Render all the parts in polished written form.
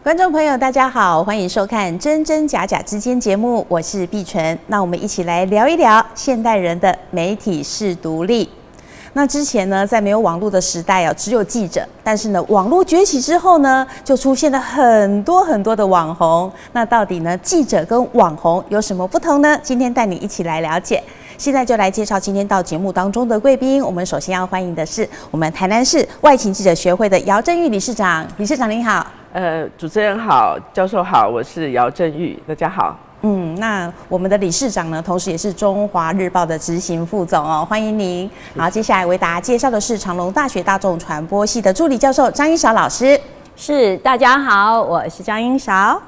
观众朋友，大家好，欢迎收看《真真假假之间》节目，我是碧纯。那我们一起来聊一聊现代人的媒体识读力。那之前呢，在没有网络的时代只有记者。但是呢，网络崛起之后呢，就出现了很多的网红。那到底呢，记者跟网红有什么不同呢？今天带你一起来了解。现在就来介绍今天到节目当中的贵宾。我们首先要欢迎的是我们台南市外勤记者学会的姚振玉理事长。理事长您好。主持人好，教授好，我是姚振玉，大家好。那我们的理事长呢，同时也是中华日报的执行副总哦，欢迎您。好，接下来为大家介绍的是长隆大学大众传播系的助理教授张英韶老师。是，大家好，我是张英韶。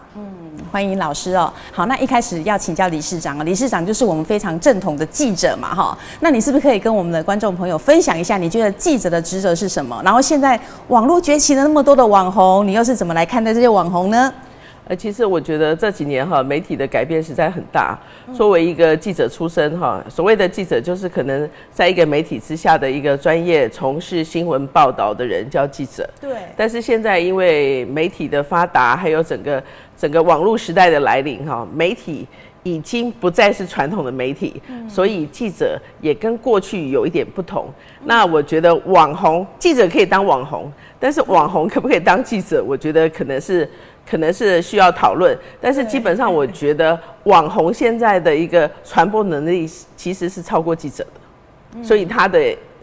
欢迎老师哦。好，那一开始要请教理事长，理事长就是我们非常正统的记者嘛，哈。那你是不是可以跟我们的观众朋友分享一下，你觉得记者的职责是什么？然后现在网络崛起了那么多的网红，你又是怎么来看待这些网红呢？其实我觉得这几年媒体的改变实在很大。作为一个记者出身所谓的记者就是可能在一个媒体之下的一个专业从事新闻报道的人叫记者。对。但是现在因为媒体的发达，还有整个网络时代的来临媒体已经不再是传统的媒体，所以记者也跟过去有一点不同。那我觉得记者可以当网红，但是网红可不可以当记者？我觉得可能是需要讨论。但是基本上我觉得网红现在的一个传播能力其实是超过记者的，所以他的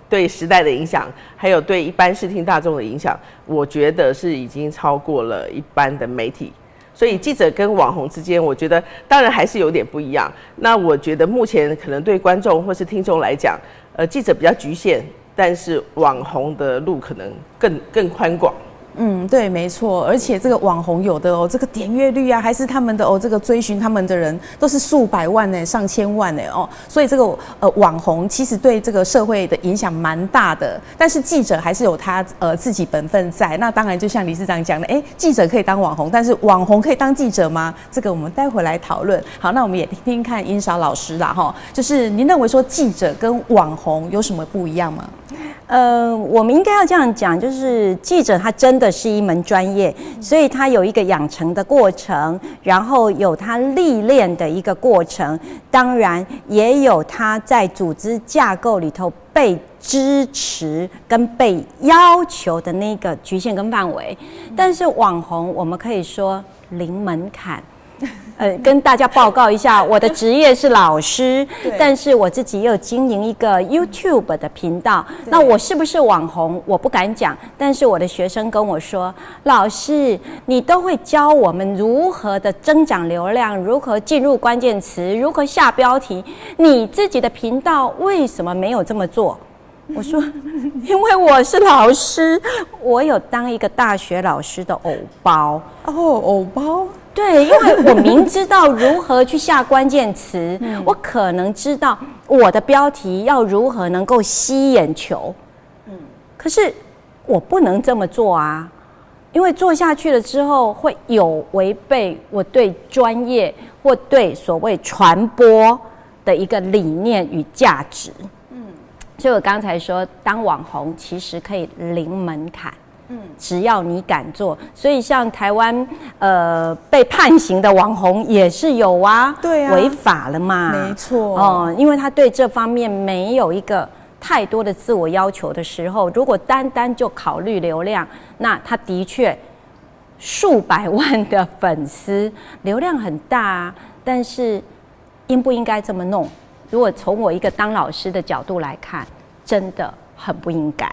对时代的影响，还有对一般视听大众的影响，我觉得是已经超过了一般的媒体。所以记者跟网红之间，我觉得当然还是有点不一样。那我觉得目前可能对观众或是听众来讲，记者比较局限，但是网红的路可能更宽广。对，没错，而且这个网红有的这个点阅率啊，还是他们的这个追寻他们的人都是数百万呢，上千万呢所以这个网红其实对这个社会的影响蛮大的。但是记者还是有他自己本分在。那当然就像理事长讲的，记者可以当网红，但是网红可以当记者吗？这个我们待会来讨论。好，那我们也听听看英韶老师啦就是您认为说记者跟网红有什么不一样吗？我们应该要这样讲，就是记者他真的是一门专业，所以他有一个养成的过程，然后有他历练的一个过程，当然也有他在组织架构里头被支持跟被要求的那个局限跟范围。但是网红我们可以说零门槛。跟大家报告一下，我的职业是老师，但是我自己也有经营一个 YouTube 的频道。那我是不是网红？我不敢讲，但是我的学生跟我说，老师，你都会教我们如何的增长流量，如何进入关键词，如何下标题，你自己的频道为什么没有这么做？我说，因为我是老师，我有当一个大学老师的偶包。偶包。对，因为我明知道如何去下关键词，我可能知道我的标题要如何能够吸眼球，可是我不能这么做啊，因为做下去了之后会有违背我对专业或对所谓传播的一个理念与价值。所以我刚才说，当网红其实可以零门槛。只要你敢做，所以像台湾被判刑的网红也是有啊，对啊，违法了嘛，没错因为他对这方面没有一个太多的自我要求的时候，如果单就考虑流量，那他的确数百万的粉丝，流量很大啊，但是应不应该这么弄？如果从我一个当老师的角度来看，真的很不应该。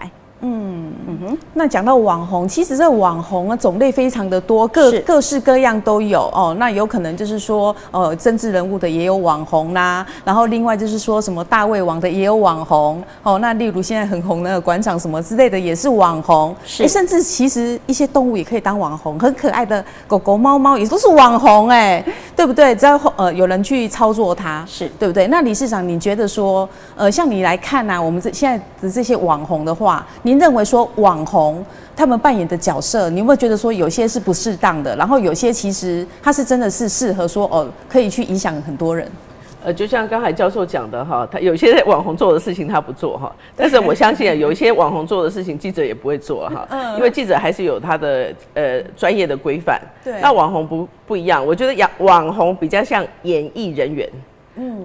那讲到网红，其实这个网红种类非常的多，各式各样都有那有可能就是说，政治人物的也有网红啦，然后另外就是说什么大胃王的也有网红那例如现在很红的馆长什么之类的也是网红，甚至其实一些动物也可以当网红，很可爱的狗狗、猫猫也都是网红对不对？只要有人去操作它，对不对？那理事长，你觉得说，像你来看我们现在的这些网红的话，您认为说网红他们扮演的角色，你有没有觉得说有些是不适当的，然后有些其实他是真的是适合说可以去影响很多人？就像刚才教授讲的哈，他有些网红做的事情他不做哈，但是我相信有一些网红做的事情记者也不会做哈，因为记者还是有他的专业的规范。对，那网红不一样，我觉得网红比较像演艺人员，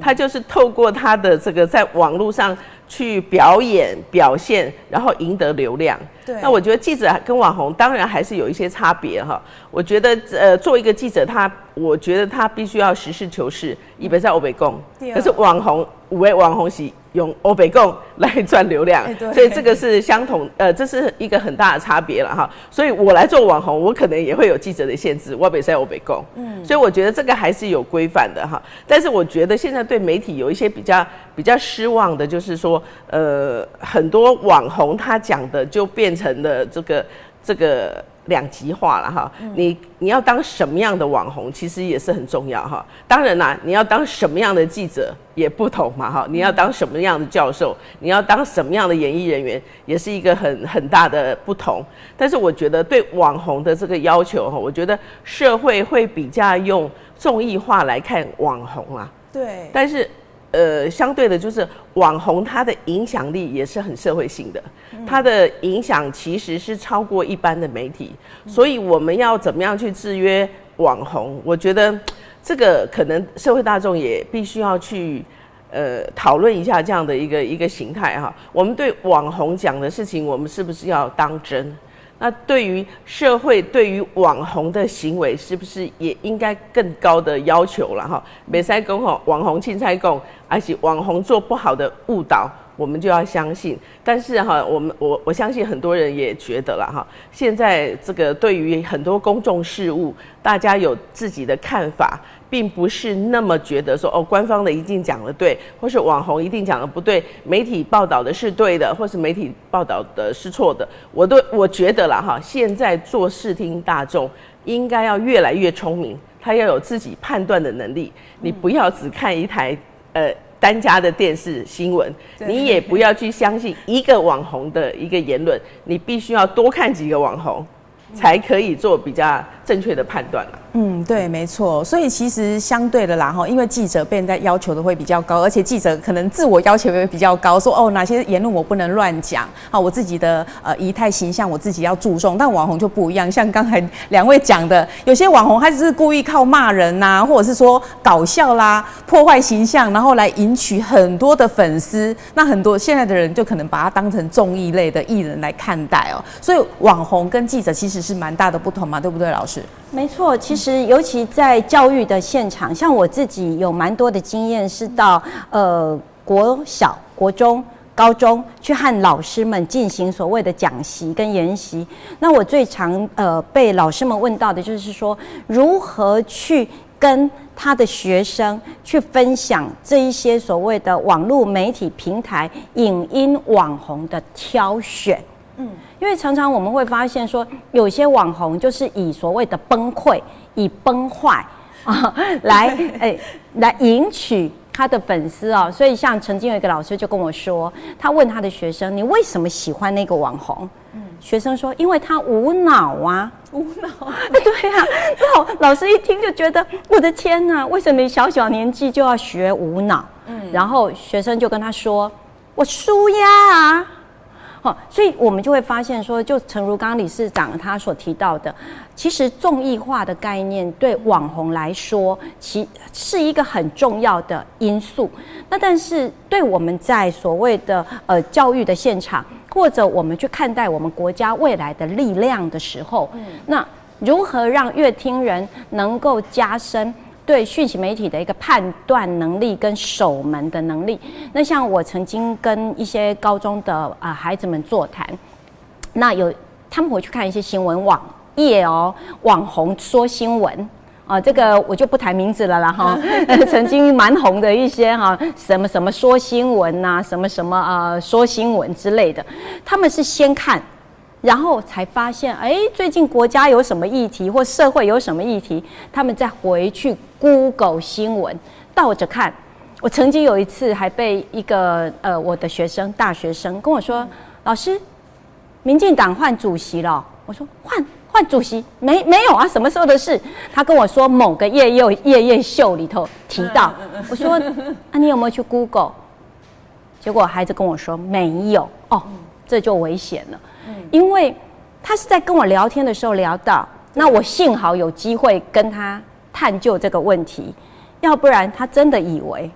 他就是透过他的这个在网络上去表演表现，然后赢得流量。对，那我觉得记者跟网红当然还是有一些差别哈。我觉得做一个记者我觉得他必须要实事求是，以北在欧北共。可是网红五位网红是用欧北共来赚流量，所以这个是相同，这是一个很大的差别了哈。所以我来做网红，我可能也会有记者的限制，我北在欧北共。所以我觉得这个还是有规范的哈。但是我觉得现在对媒体有一些比较失望的，就是说，很多网红他讲的就变成了这个两极化了哈。你要当什么样的网红，其实也是很重要哈。当然啦，你要当什么样的记者也不同嘛哈。你要当什么样的教授，你要当什么样的演艺人员，也是一个很大的不同。但是我觉得对网红的这个要求哈，我觉得社会会比较用综艺化来看网红啦。对，但是相对的，就是网红他的影响力也是很社会性的，他的影响其实是超过一般的媒体，所以我们要怎么样去制约网红？我觉得这个可能社会大众也必须要去讨论一下这样的一个形态哈。我们对网红讲的事情，我们是不是要当真？那对于社会对于网红的行为，是不是也应该更高的要求了哈？没塞公哈，网红青菜供，而且网红做不好的误导，我们就要相信。但是哈，我相信很多人也觉得了哈，现在这个对于很多公众事务，大家有自己的看法，并不是那么觉得说官方的一定讲的对，或是网红一定讲的不对，媒体报道的是对的，或是媒体报道的是错的。我觉得啦哈，现在做视听大众应该要越来越聪明，他要有自己判断的能力。你不要只看一台单家的电视新闻，你也不要去相信一个网红的一个言论，你必须要多看几个网红，才可以做比较正确的判断了。对，没错。所以其实相对的啦哈，因为记者被人家要求的会比较高，而且记者可能自我要求也会比较高，说哪些言论我不能乱讲，我自己的仪态形象我自己要注重。但网红就不一样，像刚才两位讲的，有些网红他只是故意靠骂人呐，或者是说搞笑啦、破坏形象，然后来赢取很多的粉丝。那很多现在的人就可能把它当成综艺类的艺人来看待哦。所以网红跟记者其实是蛮大的不同嘛，对不对，老师？没错，其实尤其在教育的现场，像我自己有蛮多的经验，是到国小、国中、高中去和老师们进行所谓的讲习跟研习。那我最常被老师们问到的就是说，如何去跟他的学生去分享这一些所谓的网络媒体平台影音网红的挑选。因为常常我们会发现说，有些网红就是以所谓的崩溃、以崩坏来赢取他的粉丝哦。所以像曾经有一个老师就跟我说，他问他的学生：“你为什么喜欢那个网红？”学生说：“因为他无脑啊。”无脑？对啊。老师一听就觉得，我的天哪，为什么小小年纪就要学无脑？然后学生就跟他说：“我舒压啊。”所以我们就会发现说，就诚如刚刚理事长他所提到的，其实综艺化的概念对网红来说，其是一个很重要的因素。那但是对我们在所谓的教育的现场，或者我们去看待我们国家未来的力量的时候，那如何让乐听人能够加深对讯息媒体的一个判断能力跟守门的能力？那像我曾经跟一些高中的孩子们座谈，那他们回去看一些新闻网页哦，网红说新闻这个我就不谈名字了啦哈。曾经蛮红的一些什么什么说新闻呐，什么什么说新闻之类的，他们是先看，然后才发现，最近国家有什么议题，或社会有什么议题，他们再回去 Google 新闻，倒着看。我曾经有一次还被一个我的学生，大学生跟我说：“老师，民进党换主席了。”我说：“换换主席没有啊？什么时候的事？他跟我说某个夜夜秀里头提到，我说啊，你有没有去 Google？ 结果孩子跟我说没有哦，这就危险了，因为他是在跟我聊天的时候聊到，那我幸好有机会跟他探究这个问题，要不然他真的以为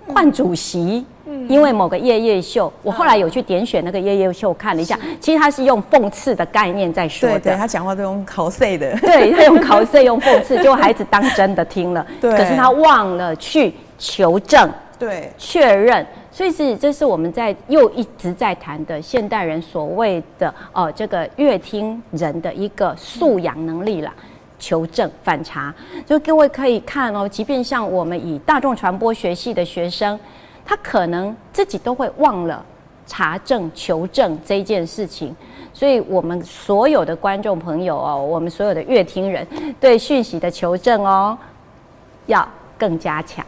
换主席。因为某个夜秀，我后来有去点选那个夜秀看了一下，其实他是用讽刺的概念在说的。对，他讲话都用考碎的。对，他用考碎，用讽刺，结果孩子当真的听了，可是他忘了去求证，对，确认。所以这是我们又一直在谈的现代人所谓的这个乐听人的一个素养能力啦。求证反查，就各位可以看哦，即便像我们以大众传播学系的学生。他可能自己都会忘了查证、求证这件事情，所以我们所有的观众朋友哦，我们所有的乐听人对讯息的求证哦，要更加强。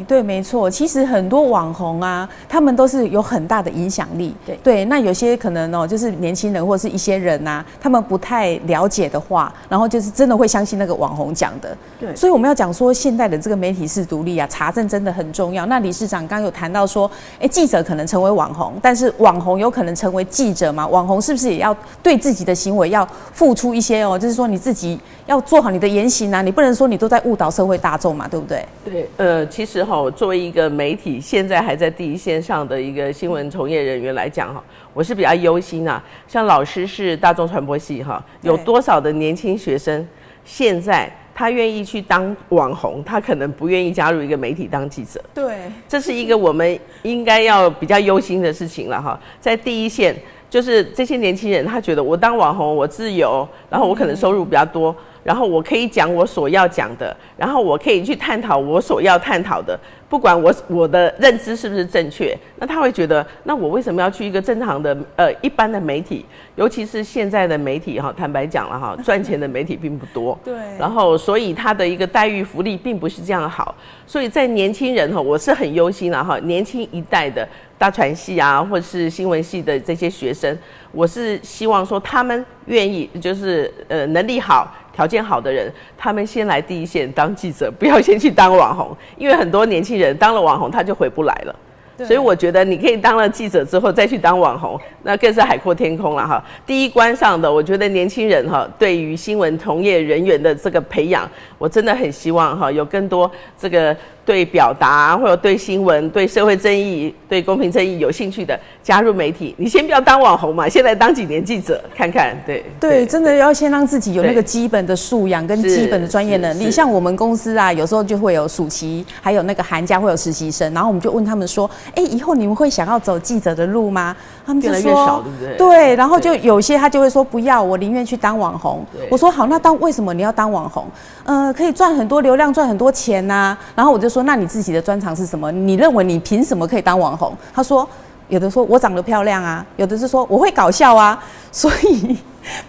对，没错。其实很多网红啊，他们都是有很大的影响力。对，那有些可能就是年轻人或是一些人啊，他们不太了解的话，然后就是真的会相信那个网红讲的。对，所以我们要讲说，现代的这个媒体识读力啊，查证真的很重要。那理事长刚刚有谈到说，记者可能成为网红，但是网红有可能成为记者嘛？网红是不是也要对自己的行为要付出一些哦？就是说你自己要做好你的言行啊，你不能说你都在误导社会大众嘛，对不对？对，其实作为一个媒体现在还在第一线上的一个新闻从业人员来讲我是比较忧心啊。像老师是大众传播系有多少的年轻学生现在他愿意去当网红，他可能不愿意加入一个媒体当记者。对，这是一个我们应该要比较忧心的事情了在第一线，就是这些年轻人他觉得我当网红我自由，然后我可能收入比较多。然后我可以讲我所要讲的，然后我可以去探讨我所要探讨的，不管我的认知是不是正确，那他会觉得，那我为什么要去一个正常的一般的媒体？尤其是现在的媒体坦白讲了赚钱的媒体并不多，对，然后所以他的一个待遇福利并不是这样好，所以在年轻人我是很忧心了年轻一代的大传系啊，或是新闻系的这些学生，我是希望说他们愿意就是能力好。条件好的人，他们先来第一线当记者，不要先去当网红，因为很多年轻人当了网红他就回不来了。所以我觉得你可以当了记者之后再去当网红，那更是海阔天空了第一关上的，我觉得年轻人对于新闻从业人员的这个培养，我真的很希望有更多这个对表达或者对新闻、对社会正义、对公平正义有兴趣的加入媒体。你先不要当网红嘛，先来当几年记者看看。对，真的要先让自己有那个基本的素养跟基本的专业能力。像我们公司啊，有时候就会有暑期，还有那个寒假会有实习生，然后我们就问他们说，以后你们会想要走记者的路吗？他们就说越来越少，对不对？对，然后就有些他就会说不要，我宁愿去当网红。我说好，那为什么你要当网红？可以赚很多流量，赚很多钱啊。然后我就说，那你自己的专长是什么？你认为你凭什么可以当网红？他说，有的说我长得漂亮啊，有的是说我会搞笑啊。所以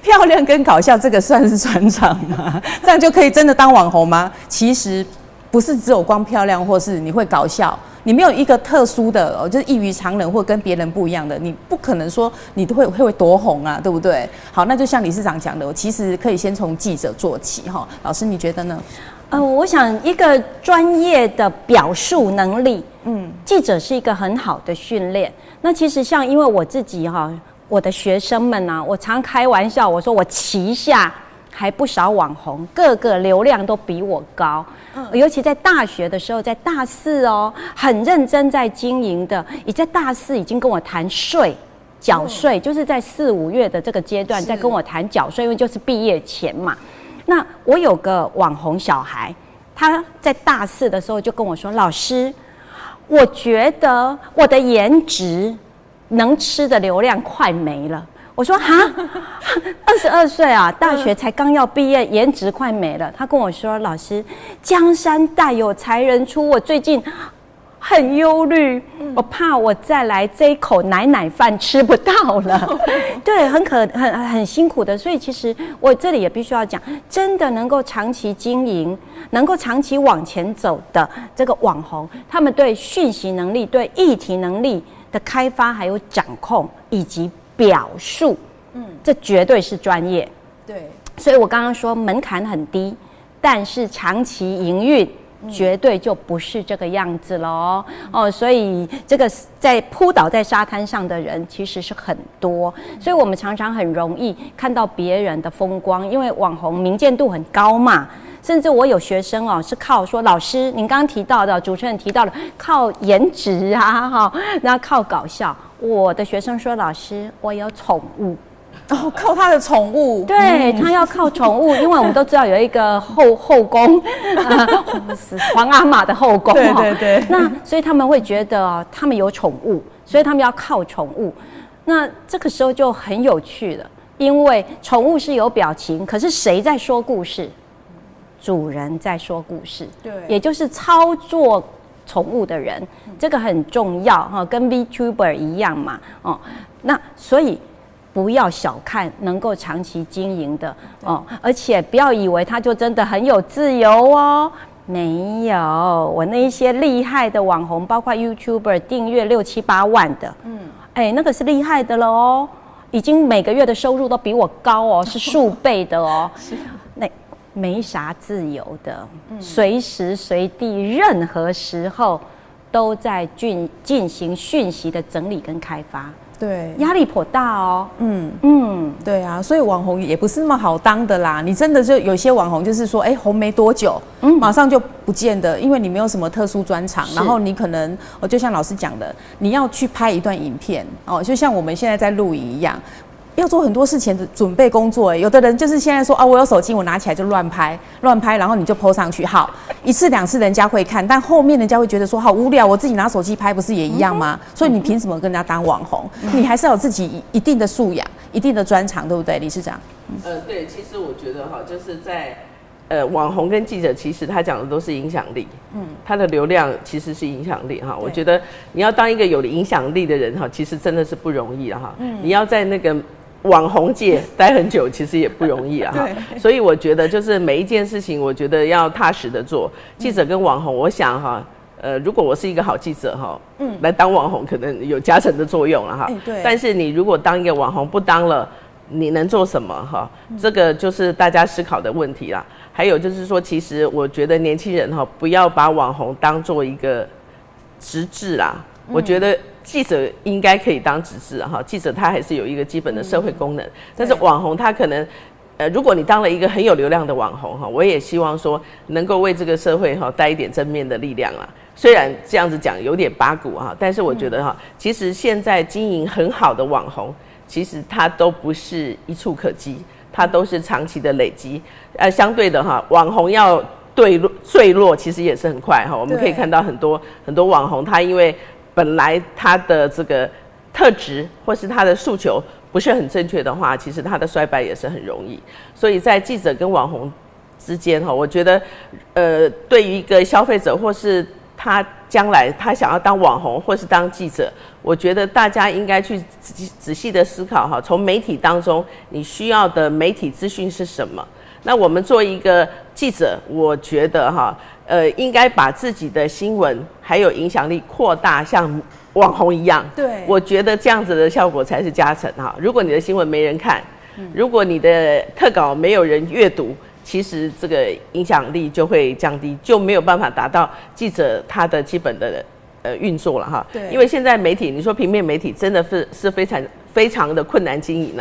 漂亮跟搞笑这个算是专长吗？这样就可以真的当网红吗？其实不是只有光漂亮或是你会搞笑。你没有一个特殊的就是异于常人或跟别人不一样的，你不可能说你都会多红啊，对不对？好，那就像理事长讲的，我其实可以先从记者做起老师你觉得呢？我想一个专业的表述能力，记者是一个很好的训练。那其实像因为我自己我的学生们啊，我常开玩笑，我说我旗下还不少网红，各个流量都比我高。尤其在大学的时候，在大四很认真在经营的，在大四已经跟我谈缴税，就是在4、5月的这个阶段在跟我谈缴税，因为就是毕业前嘛。那我有个网红小孩，他在大4的时候就跟我说：“老师，我觉得我的颜值能吃的流量快没了。”我说哈，22岁啊，大学才刚要毕业，颜值快没了。他跟我说：“老师，江山代有才人出，我最近很忧虑，我怕我再来这一口奶饭吃不到了。”对，很辛苦的。所以其实我这里也必须要讲，真的能够长期经营、能够长期往前走的这个网红，他们对讯息能力、对议题能力的开发，还有掌控以及表述，这绝对是专业。对，所以我刚刚说门槛很低，但是长期营运绝对就不是这个样子咯。所以这个在扑倒在沙滩上的人其实是很多，所以我们常常很容易看到别人的风光，因为网红民见度很高嘛。甚至我有学生是靠说老师，您刚刚提到的，主持人提到的，靠颜值啊，然后靠搞笑。我的学生说，老师，我有宠物。靠他的宠物，对，他要靠宠物，因为我们都知道有一个后宫，皇阿玛的后宫，对，那所以他们会觉得他们有宠物，所以他们要靠宠物。那这个时候就很有趣了，因为宠物是有表情，可是谁在说故事？主人在说故事，对，也就是操作宠物的人，这个很重要哈，跟 VTuber 一样嘛，那所以不要小看能够长期经营的而且不要以为他就真的很有自由哦，没有，我那一些厉害的网红，包括 YouTuber 订阅6、7、8万的，那个是厉害的了哦，已经每个月的收入都比我高哦，是数倍的哦，那没啥自由的，随时随地任何时候都在进行讯息的整理跟开发，对，压力颇大哦。对啊，所以网红也不是那么好当的啦。你真的就有些网红就是说，红没多久，马上就不见的，因为你没有什么特殊专长，然后你可能就像老师讲的，你要去拍一段影片就像我们现在在录影一样。要做很多事前的准备工作，有的人就是现在说我有手机，我拿起来就乱拍，然后你就 po 上去，好，1次2次人家会看，但后面人家会觉得说好无聊，我自己拿手机拍不是也一样吗？所以你凭什么跟人家当网红？你还是要有自己一定的素养、一定的专长，对不对，理事长？对，其实我觉得就是在网红跟记者，其实他讲的都是影响力，他的流量其实是影响力哈。我觉得你要当一个有影响力的人其实真的是不容易哈。你要在那个网红界待很久，其实也不容易啊。所以我觉得就是每一件事情，我觉得要踏实的做。记者跟网红，我想如果我是一个好记者来当网红可能有加成的作用了哈。但是你如果当一个网红不当了，你能做什么这个就是大家思考的问题啦。还有就是说，其实我觉得年轻人不要把网红当做一个职志啦。我觉得记者应该可以当职志记者他还是有一个基本的社会功能，但是网红他可能如果你当了一个很有流量的网红我也希望说能够为这个社会带一点正面的力量啦。虽然这样子讲有点八股但是我觉得其实现在经营很好的网红，其实它都不是一触可及，它都是长期的累积。相对的网红要坠落其实也是很快我们可以看到很多网红，他因为本来他的这个特质或是他的诉求不是很正确的话，其实他的衰败也是很容易。所以在记者跟网红之间我觉得对于一个消费者或是他将来他想要当网红或是当记者，我觉得大家应该去仔细的思考从媒体当中你需要的媒体资讯是什么。那我们做一个记者，我觉得应该把自己的新闻还有影响力扩大，像网红一样。对，我觉得这样子的效果才是加成如果你的新闻没人看，如果你的特稿没有人阅读，其实这个影响力就会降低，就没有办法达到记者他的基本的运作了对，因为现在媒体，你说平面媒体真的是非常的困难经营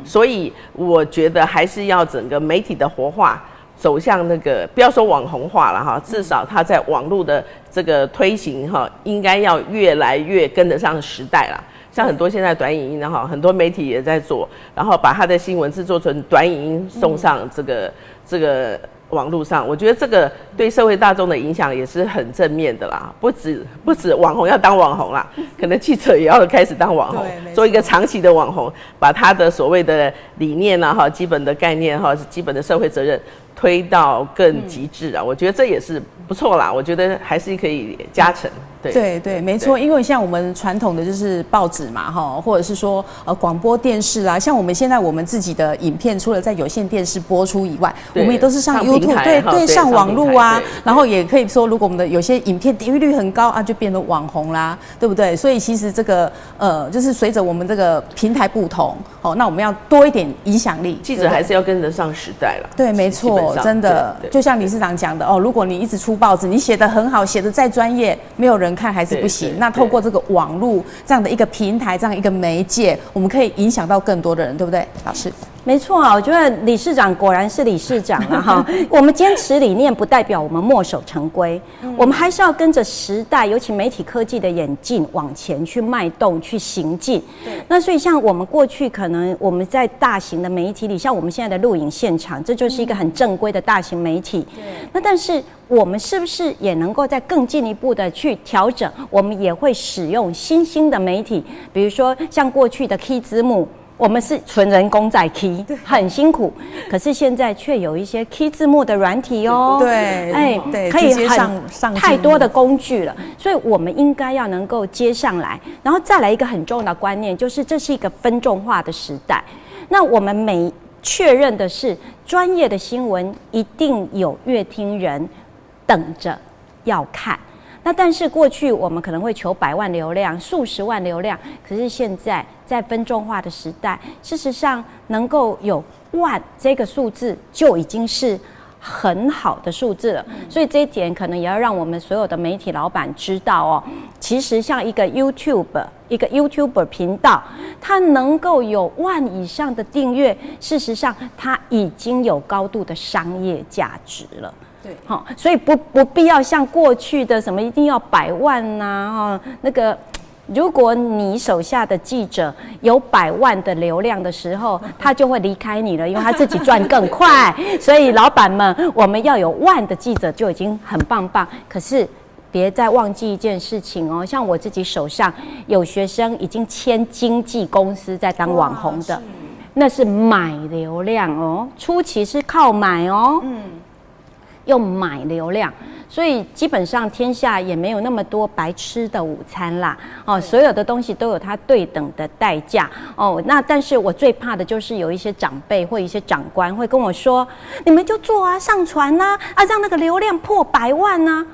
所以我觉得还是要整个媒体的活化走向那个，不要说网红化了至少它在网络的这个推行应该要越来越跟得上时代啦。像很多现在短影音很多媒体也在做，然后把他的新闻制作成短影音送上这个网络上，我觉得这个对社会大众的影响也是很正面的啦。不止网红要当网红啦，可能记者也要开始当网红，做一个长期的网红，把他的所谓的理念基本的概念基本的社会责任推到更极致啊，我觉得这也是不错啦，我觉得还是可以加成。对，没错，因为像我们传统的就是报纸嘛，或者是说广播电视啦，像我们现在我们自己的影片，除了在有线电视播出以外，我们也都是上 YouTube， 对，上网路啊，然后也可以说，如果我们的有些影片点阅率很高啊，就变成网红啦，对不对？所以其实这个就是随着我们这个平台不同，那我们要多一点影响力，记者还是要跟得上时代了。对，没错，真的，就像理事长讲的如果你一直出报纸，你写得很好，写得再专业，没有人看还是不行。那透过这个网络这样的一个平台，这样一个媒介，我们可以影响到更多的人，对不对，老师？没错啊，我觉得理事长果然是理事长了哈。我们坚持理念，不代表我们墨守成规，我们还是要跟着时代，尤其媒体科技的演进往前去脉动、去行进。那所以像我们过去可能我们在大型的媒体里，像我们现在的录影现场，这就是一个很正规的大型媒体。那但是我们是不是也能够再更进一步的去调整？我们也会使用新兴的媒体，比如说像过去的 key 字幕。我们是纯人工在 key， 很辛苦，可是现在却有一些 key 字幕的软体哦，对，可以上太多的工具了，所以我们应该要能够接上来，然后再来一个很重要的观念，就是这是一个分众化的时代。那我们确认的是，专业的新闻一定有阅听人等着要看。那但是过去我们可能会求100万流量、数十万流量，可是现在在分众化的时代，事实上能够有万这个数字就已经是很好的数字了。所以这一点可能也要让我们所有的媒体老板知道哦，其实像一个 YouTuber 频道，它能够有万以上的订阅，事实上它已经有高度的商业价值了。好，所以不必要像过去的什么一定要100万呐，那个如果你手下的记者有100万的流量的时候，他就会离开你了，因为他自己赚更快。所以老板们，我们要有10000的记者就已经很棒。可是别再忘记一件事情哦，像我自己手上有学生已经签经纪公司在当网红的，那是买流量哦，初期是靠买哦。用买流量，所以基本上天下也没有那么多白吃的午餐啦。所有的东西都有它对等的代价哦。那但是我最怕的就是有一些长辈或一些长官会跟我说：“你们就做啊，上传啊，让那个流量破100万啊。”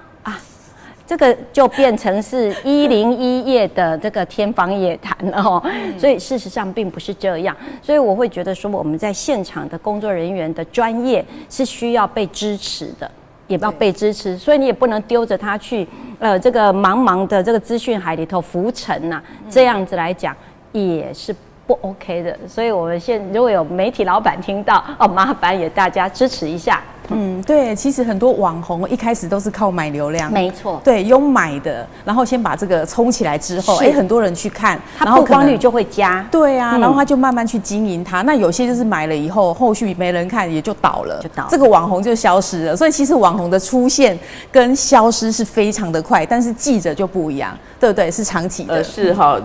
这个就变成是101页的这个天方夜谭了哦。所以事实上并不是这样，所以我会觉得说我们在现场的工作人员的专业是需要被支持的，也要被支持，所以你也不能丢着他去这个茫茫的这个资讯海里头浮沉呐，这样子来讲也是不 OK 的。所以我们如果有媒体老板听到麻烦也大家支持一下。对，其实很多网红一开始都是靠买流量，没错，对，用买的，然后先把这个冲起来之后，很多人去看，它曝光率就会加，对啊，然后他就慢慢去经营它。那有些就是买了以后，后续没人看也就倒了，这个网红就消失了。所以其实网红的出现跟消失是非常的快，但是记者就不一样，对不对？是长期的。是哈，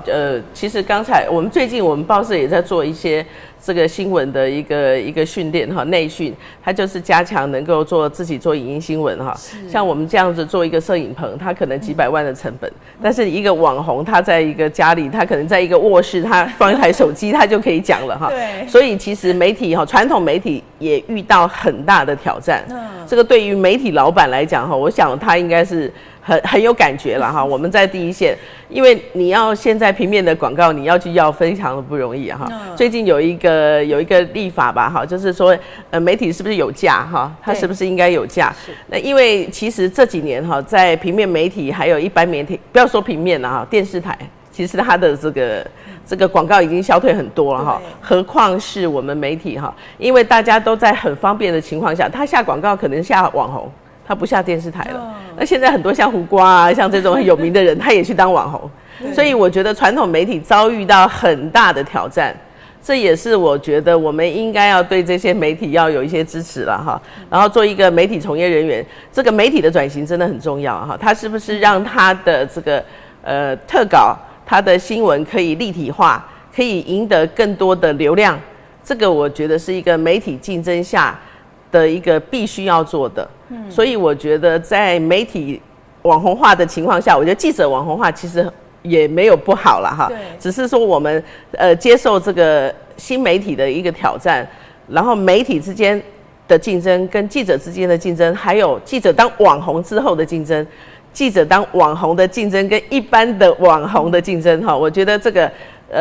其实刚才最近我们报社也在做一些这个新闻的一个训练哈，内训，它就是加强能够自己做影音新闻哈。像我们这样子做一个摄影棚，它可能几百万的成本，但是一个网红，他在一个家里，他可能在一个卧室，他放一台手机，他就可以讲了哈。对。所以其实媒体传统媒体也遇到很大的挑战。这个对于媒体老板来讲哈，我想他应该是很有感觉了哈。我们在第一线，因为你要现在平面的广告，你要去要非常的不容易哈。最近有一个立法吧哈，就是说媒体是不是有价哈？它是不是应该有价？那因为其实这几年哈，在平面媒体还有一般媒体，不要说平面了哈，电视台其实它的这个广告已经消退很多了哈，何况是我们媒体哈？因为大家都在很方便的情况下，他下广告可能下网红。他不下电视台了，那现在很多像胡瓜啊，像这种很有名的人，他也去当网红，所以我觉得传统媒体遭遇到很大的挑战，这也是我觉得我们应该要对这些媒体要有一些支持了哈。然后做一个媒体从业人员，这个媒体的转型真的很重要哈，他是不是让他的这个特稿，他的新闻可以立体化，可以赢得更多的流量，这个我觉得是一个媒体竞争下的一个必须要做的。所以我觉得在媒体网红化的情况下，我觉得记者网红化其实也没有不好啦哈，只是说我们接受这个新媒体的一个挑战，然后媒体之间的竞争跟记者之间的竞争，还有记者当网红之后的竞争，记者当网红的竞争跟一般的网红的竞争哈，我觉得这个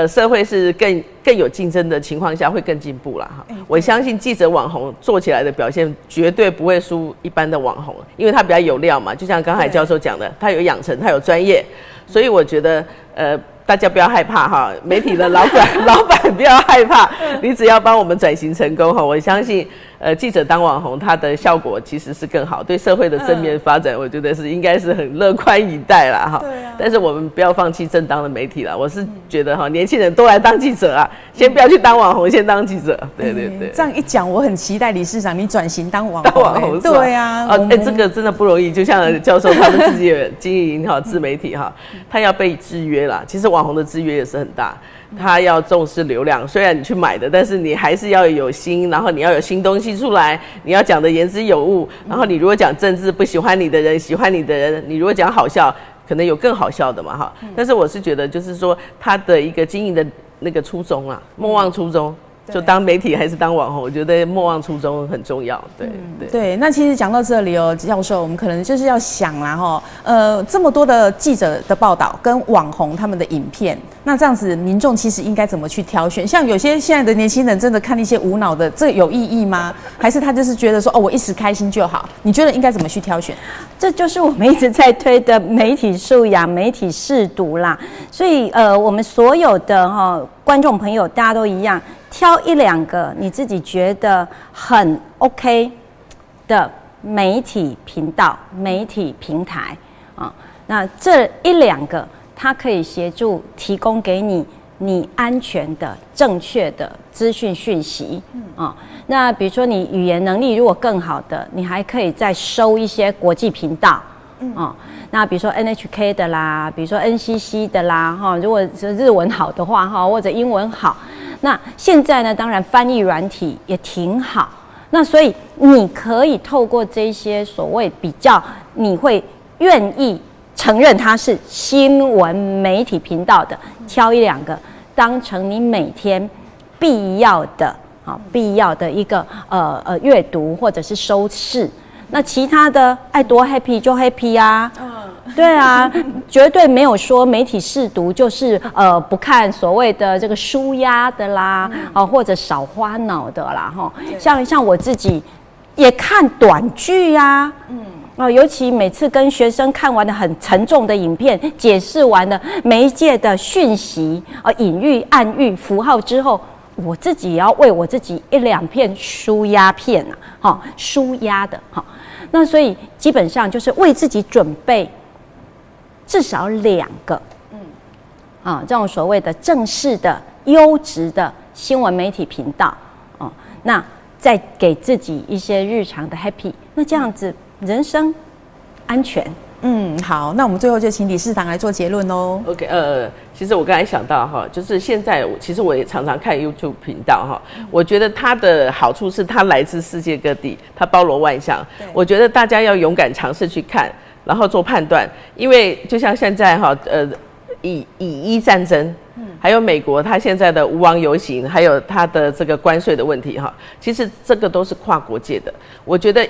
社会是更有竞争的情况下会更进步啦哈。我相信记者网红做起来的表现绝对不会输一般的网红，因为他比较有料嘛，就像刚才教授讲的，他有养成，他有专业，所以我觉得大家不要害怕哈，媒体的老板不要害怕，你只要帮我们转型成功哈，我相信记者当网红，它的效果其实是更好，对社会的正面发展，我觉得应该是很乐观以待啦哈。对啊。但是我们不要放弃正当的媒体啦，我是觉得哈，年轻人都来当记者啊，先不要去当网红，先当记者。对对对。这样一讲，我很期待理事长你转型当网红。当网红对啊。这个真的不容易，就像教授他们自己也经营哈自媒体哈，他要被制约啦。其实网红的制约也是很大。他要重视流量，虽然你去买的，但是你还是要有心，然后你要有新东西出来，你要讲的言之有物。然后你如果讲政治，不喜欢你的人，喜欢你的人，你如果讲好笑，可能有更好笑的嘛哈。但是我是觉得，就是说他的一个经营的那个初衷啊，莫忘初衷。就当媒体还是当网红，我觉得莫忘初衷很重要。对对。那其实讲到这里哦，教授，我们可能就是要想啦哈，这么多的记者的报道跟网红他们的影片，那这样子民众其实应该怎么去挑选？像有些现在的年轻人真的看一些无脑的，这有意义吗？还是他就是觉得说我一时开心就好？你觉得应该怎么去挑选？这就是我们一直在推的媒体素养、媒体识读啦。所以我们所有的观众朋友，大家都一样。挑一两个你自己觉得很 OK 的媒体频道、媒体平台啊，那这一两个它可以协助提供给你安全的、正确的资讯讯息啊。那比如说你语言能力如果更好的，你还可以再收一些国际频道啊。那比如说 NHK 的啦，比如说 NCC 的啦哈，如果是日文好的话哈，或者英文好。那现在呢，当然翻译软体也挺好。那所以你可以透过这些所谓比较，你会愿意承认它是新闻媒体频道的，挑一两个当成你每天必要的一个阅读或者是收视。那其他的爱多 happy 就 happy 啊。对啊，绝对没有说媒体识读就是不看所谓的这个抒压的啦，或者少花脑的啦哈。像我自己也看短剧啊，尤其每次跟学生看完的很沉重的影片，解释完了每一届的讯息隐喻、暗喻、符号之后，我自己也要为我自己一两片抒压片啊，抒压的哈。那所以基本上就是为自己准备至少2个，这种所谓的正式的、优质的新闻媒体频道，那再给自己一些日常的 happy， 那这样子人生安全。好，那我们最后就请理事长来做结论喽。OK， 其实我刚才想到哈，就是现在其实我也常常看 YouTube 频道哈，我觉得它的好处是它来自世界各地，它包罗万象。我觉得大家要勇敢尝试去看，然后做判断，因为就像现在哈，以伊战争，还有美国它现在的无王游行，还有它的这个关税的问题哈，其实这个都是跨国界的。我觉得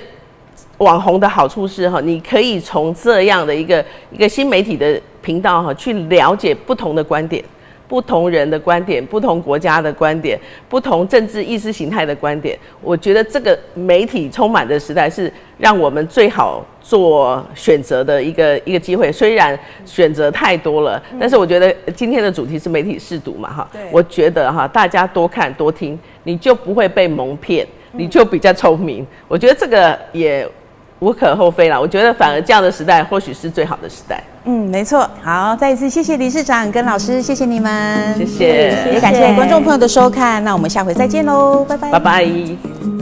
网红的好处是哈，你可以从这样的一个新媒体的频道哈，去了解不同的观点、不同人的观点、不同国家的观点、不同政治意识形态的观点。我觉得这个媒体充满的时代是让我们最好做选择的一个机会。虽然选择太多了，但是我觉得今天的主题是媒体识读嘛哈，我觉得哈，大家多看多听，你就不会被蒙骗，你就比较聪明。我觉得这个也无可厚非啦，我觉得反而这样的时代或许是最好的时代。没错。好，再一次谢谢理事长跟老师，谢谢你们，谢谢，也感谢观众朋友的收看，那我们下回再见喽，拜拜，拜拜。